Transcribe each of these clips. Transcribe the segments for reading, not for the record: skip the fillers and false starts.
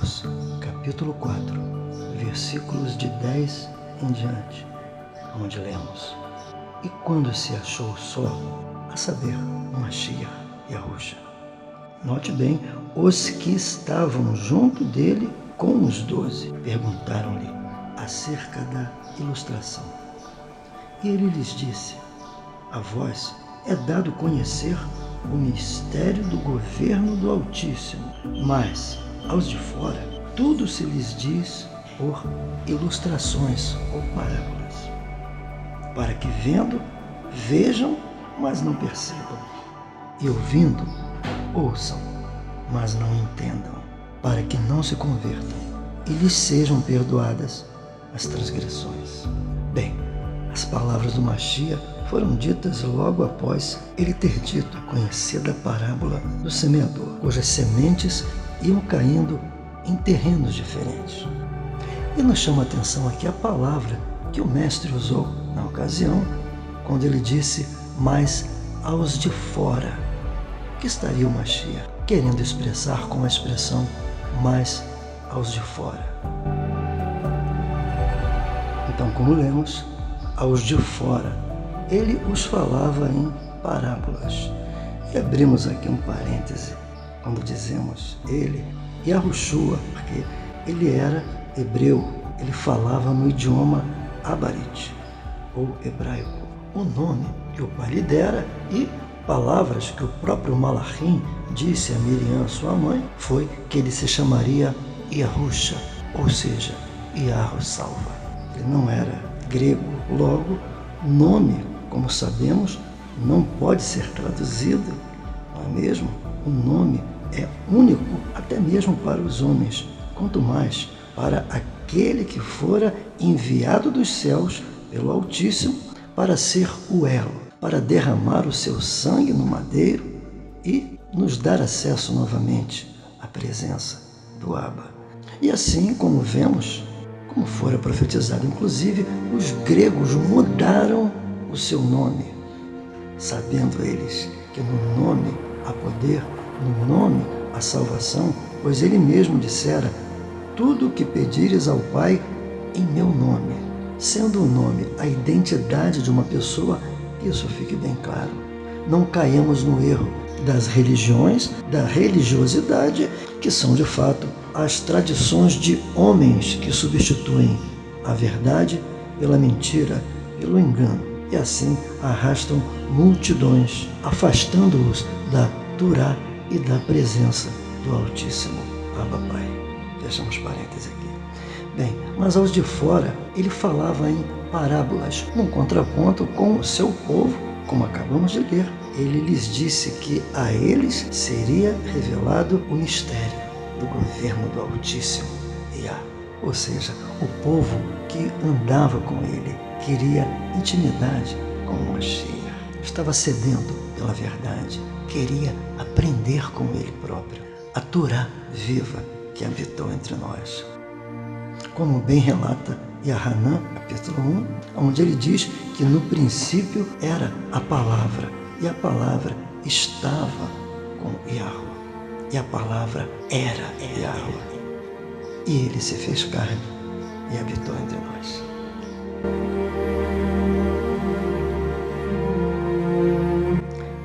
Marcos, capítulo 4, versículos de 10 em diante, onde lemos: E quando se achou só, a saber, Mashiach e Yahusha. Note bem, os que estavam junto dele com os 12 perguntaram-lhe acerca da ilustração. E ele lhes disse: A vós é dado conhecer o mistério do governo do Altíssimo, mas aos de fora tudo se lhes diz por ilustrações ou parábolas, para que vendo, vejam, mas não percebam, e ouvindo, ouçam, mas não entendam, para que não se convertam e lhes sejam perdoadas as transgressões. Bem, as palavras do Mashiach foram ditas logo após ele ter dito a conhecida parábola do semeador, cujas sementes iam caindo em terrenos diferentes. E nos chama a atenção aqui a palavra que o mestre usou na ocasião, quando ele disse: mas aos de fora, que estaria o Mashiach querendo expressar com a expressão mais aos de fora. Então, como lemos, aos de fora, ele os falava em parábolas. E abrimos aqui um parêntese quando dizemos ele, Yahushua, porque ele era hebreu, ele falava no idioma abarit, ou hebraico, o nome que o pai lhe dera, e palavras que o próprio Malachim disse a Miriam, sua mãe, foi que ele se chamaria Yahusha, ou seja, Yahweh salva. Ele não era grego, logo, nome, como sabemos, não pode ser traduzido, não é mesmo? O nome é único até mesmo para os homens, quanto mais para aquele que fora enviado dos céus pelo Altíssimo para ser o elo, para derramar o seu sangue no madeiro e nos dar acesso novamente à presença do Abba. E assim como vemos, como fora profetizado, inclusive os gregos mudaram o seu nome, sabendo eles que no nome há poder, no nome há salvação, pois ele mesmo dissera: tudo o que pedires ao Pai em meu nome. Sendo o nome a identidade de uma pessoa, isso fique bem claro. Não caiamos no erro das religiões, da religiosidade, que são de fato as tradições de homens que substituem a verdade pela mentira, pelo engano, e assim arrastam multidões, afastando-os da Torá e da presença do Altíssimo Abba Pai. Fechamos parênteses aqui. Bem, mas aos de fora ele falava em parábolas, num contraponto com o seu povo, como acabamos de ler. Ele lhes disse que a eles seria revelado o mistério do governo do Altíssimo, ou seja, o povo que andava com ele queria intimidade com o Mashiach, estava sedento pela verdade, queria aprender com ele próprio, a Torá viva que habitou entre nós. Como bem relata Yahanan, capítulo 1, onde ele diz que no princípio era a palavra, e a palavra estava com Yahweh, e a palavra era Yahweh. E ele se fez carne e habitou entre nós.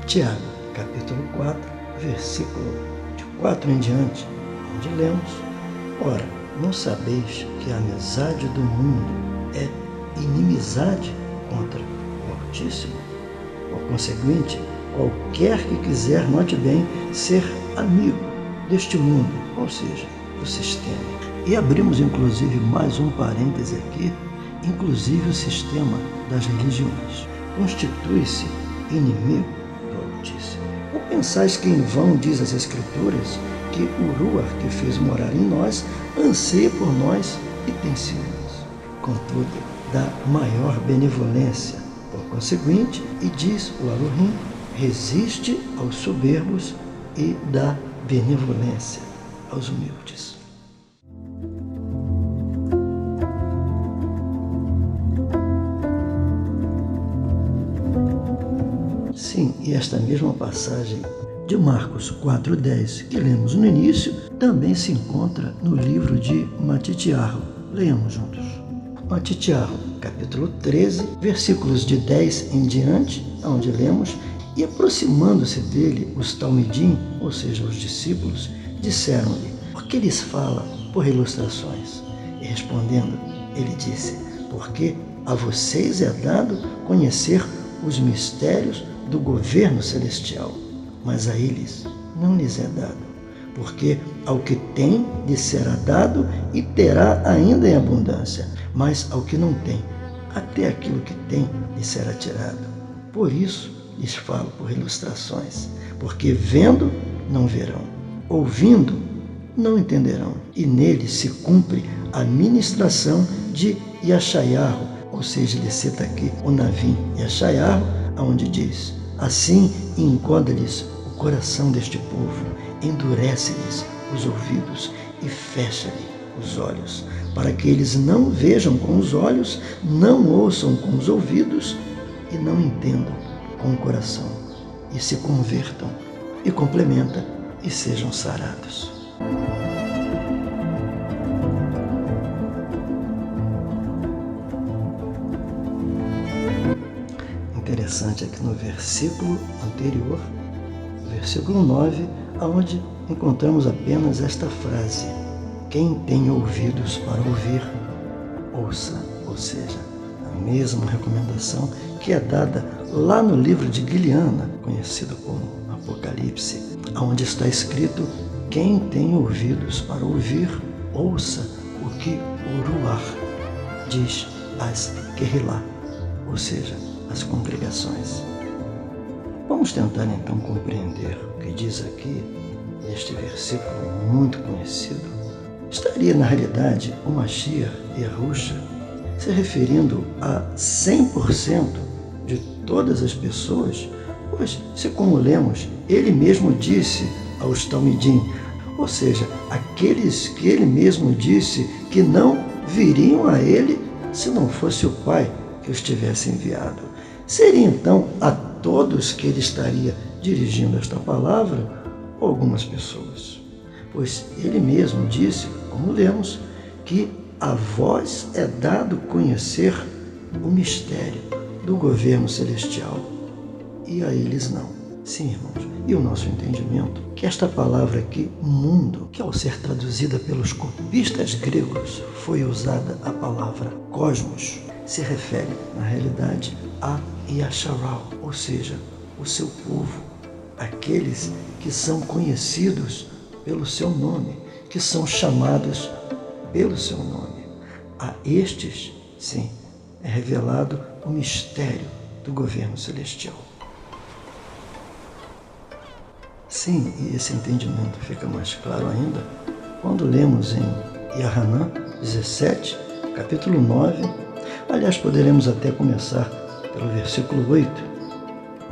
Tiago, capítulo 4, versículo de 4 em diante, onde lemos: Ora, não sabeis que a amizade do mundo é inimizade contra o Altíssimo? Por conseguinte, qualquer que quiser, note bem, ser amigo deste mundo, ou seja, do sistema. E abrimos inclusive mais um parêntese aqui, inclusive o sistema das religiões constitui-se inimigo do Altíssimo. Ou pensais que em vão diz as Escrituras que o Ruach que fez morar em nós anseia por nós e tem ciúmes, contudo, da maior benevolência. Por conseguinte, e diz o Elohim, resiste aos soberbos e dá benevolência aos humildes. Sim, e esta mesma passagem de Marcos 4:10, que lemos no início, também se encontra no livro de Matitiahu. Leiamos juntos. Matitiahu, capítulo 13, versículos de 10 em diante, onde lemos: E aproximando-se dele os talmidim, ou seja, os discípulos, disseram-lhe: Por que lhes fala por ilustrações? E respondendo, ele disse: Porque a vocês é dado conhecer os mistérios do governo celestial, mas a eles não lhes é dado, porque ao que tem lhe será dado e terá ainda em abundância, mas ao que não tem, até aquilo que tem lhe será tirado. Por isso lhes falo por ilustrações, porque vendo não verão, ouvindo não entenderão, e neles se cumpre a ministração de Yeshayahu, ou seja, ele cita aqui o Navim Yeshayahu, onde diz: Assim encoda-lhes o coração deste povo, endurece-lhes os ouvidos e fecha-lhe os olhos, para que eles não vejam com os olhos, não ouçam com os ouvidos e não entendam com o coração, e se convertam, e complementa, e sejam sarados. Interessante aqui no versículo anterior, versículo 9, onde encontramos apenas esta frase: Quem tem ouvidos para ouvir, ouça. Ou seja, a mesma recomendação que é dada lá no livro de Guiliana, conhecido como Apocalipse, onde está escrito: Quem tem ouvidos para ouvir, ouça o que o Ruach diz às Kehilá, ou seja, as congregações. Vamos tentar então compreender o que diz aqui neste versículo muito conhecido. Estaria na realidade o Mashiach Yahushua se referindo a 100% de todas as pessoas? Pois, se como lemos, ele mesmo disse aos talmidim, ou seja, aqueles que ele mesmo disse que não viriam a ele se não fosse o Pai que os tivesse enviado. Seria então a todos que ele estaria dirigindo esta palavra ou algumas pessoas? Pois ele mesmo disse, como lemos, que a vós é dado conhecer o mistério do governo celestial e a eles não. Sim, irmãos, e o nosso entendimento que esta palavra aqui, mundo, que ao ser traduzida pelos copistas gregos foi usada a palavra cosmos, se refere, na realidade, a Yasharal, ou seja, o seu povo, aqueles que são conhecidos pelo seu nome, que são chamados pelo seu nome. A estes, sim, é revelado o mistério do governo celestial. Sim, e esse entendimento fica mais claro ainda quando lemos em Yahanã 17, capítulo 9. Aliás, poderemos até começar pelo versículo 8,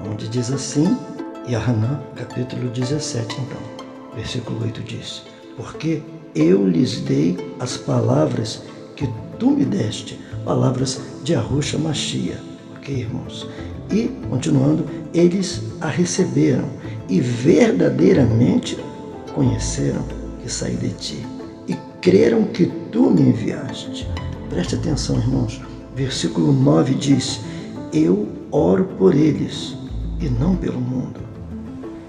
onde diz assim, Yahanã, capítulo 17, então. Versículo 8 diz: Porque eu lhes dei as palavras que tu me deste, palavras de Yahushua Mashiach. Ok, irmãos? E, continuando, eles a receberam e verdadeiramente conheceram que saí de ti e creram que tu me enviaste. Preste atenção, irmãos. Versículo 9 diz: Eu oro por eles e não pelo mundo.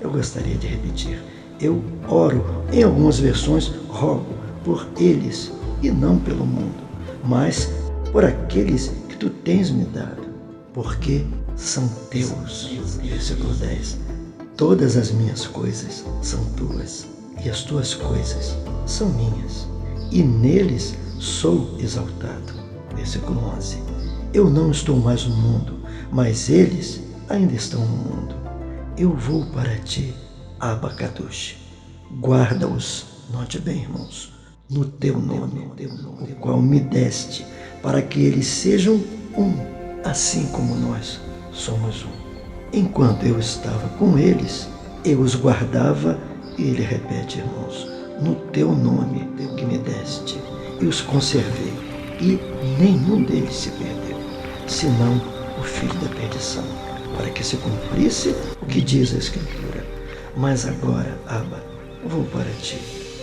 Eu gostaria de repetir. Eu oro, em algumas versões, rogo por eles e não pelo mundo, mas por aqueles que tu tens me dado, porque são teus. Versículo 10. Todas as minhas coisas são tuas, e as tuas coisas são minhas, e neles sou exaltado. Versículo 11. Eu não estou mais no mundo, mas eles ainda estão no mundo. Eu vou para ti, Abacadush. Guarda-os, note bem, irmãos, no teu nome, o qual me deste, para que eles sejam um, assim como nós somos um. Enquanto eu estava com eles, eu os guardava, e ele repete, irmãos, no teu nome que me deste, e os conservei, e nenhum deles se perdeu, senão o filho da perdição, para que se cumprisse o que diz a Escritura. Mas agora, Abba, vou para ti.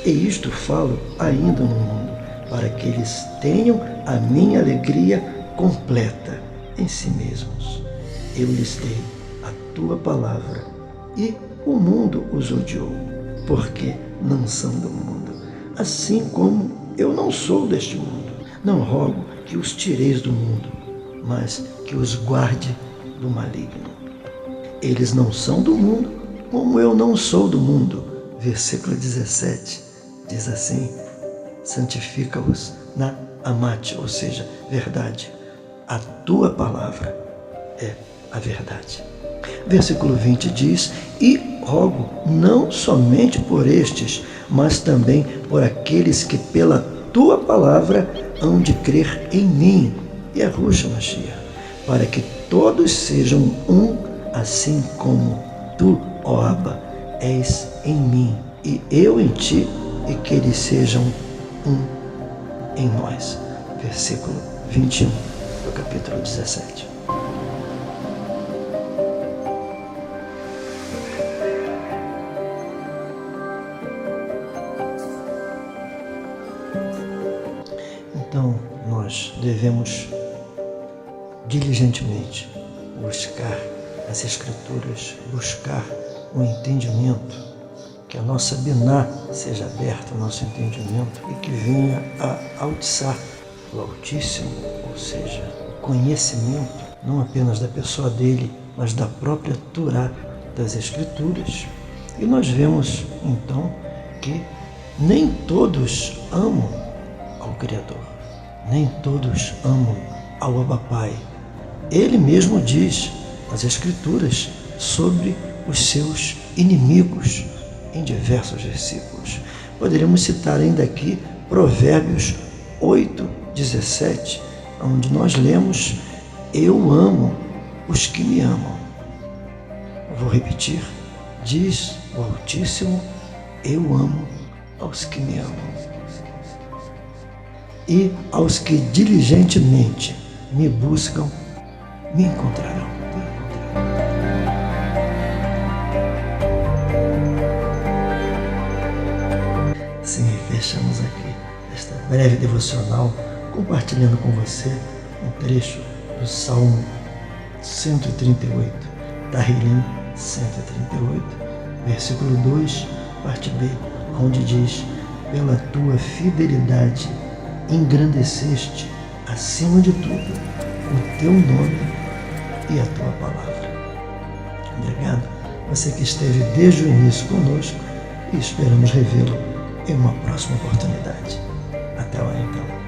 E isto falo ainda no mundo, para que eles tenham a minha alegria completa em si mesmos. Eu lhes dei a tua palavra, e o mundo os odiou, porque não são do mundo, assim como eu não sou deste mundo. Não rogo que os tireis do mundo, mas que os guarde do maligno. Eles não são do mundo, como eu não sou do mundo. Versículo 17 diz assim: santifica-os na amate, ou seja, verdade. A tua palavra é a verdade. Versículo 20 diz: e rogo não somente por estes, mas também por aqueles que pela tua palavra hão de crer em mim, Yahushua Mashiach, para que todos sejam um, assim como tu, ó Abba, és em mim e eu em ti, e que eles sejam um em nós. Versículo 21 do capítulo 17. Então, nós devemos diligentemente buscar as Escrituras, buscar o entendimento, que a nossa biná seja aberta, o nosso entendimento, e que venha a alçar o Altíssimo, ou seja, o conhecimento, não apenas da pessoa dele, mas da própria Torá das Escrituras. E nós vemos, então, que nem todos amam ao Criador, nem todos amam ao Abba Pai. Ele mesmo diz nas Escrituras sobre os seus inimigos em diversos versículos. Poderíamos citar ainda aqui Provérbios 8:17, onde nós lemos: eu amo os que me amam. Vou repetir: diz o Altíssimo, eu amo aos que me amam. E aos que diligentemente me buscam, me encontrarão. Sim, fechamos aqui esta breve devocional, compartilhando com você um trecho do Salmo 138, Tahillim 138, versículo 2, parte B, onde diz: pela tua fidelidade engrandeceste, acima de tudo, o teu nome e a tua palavra. Obrigado, você que esteve desde o início conosco, e esperamos revê-lo em uma próxima oportunidade. Até lá então.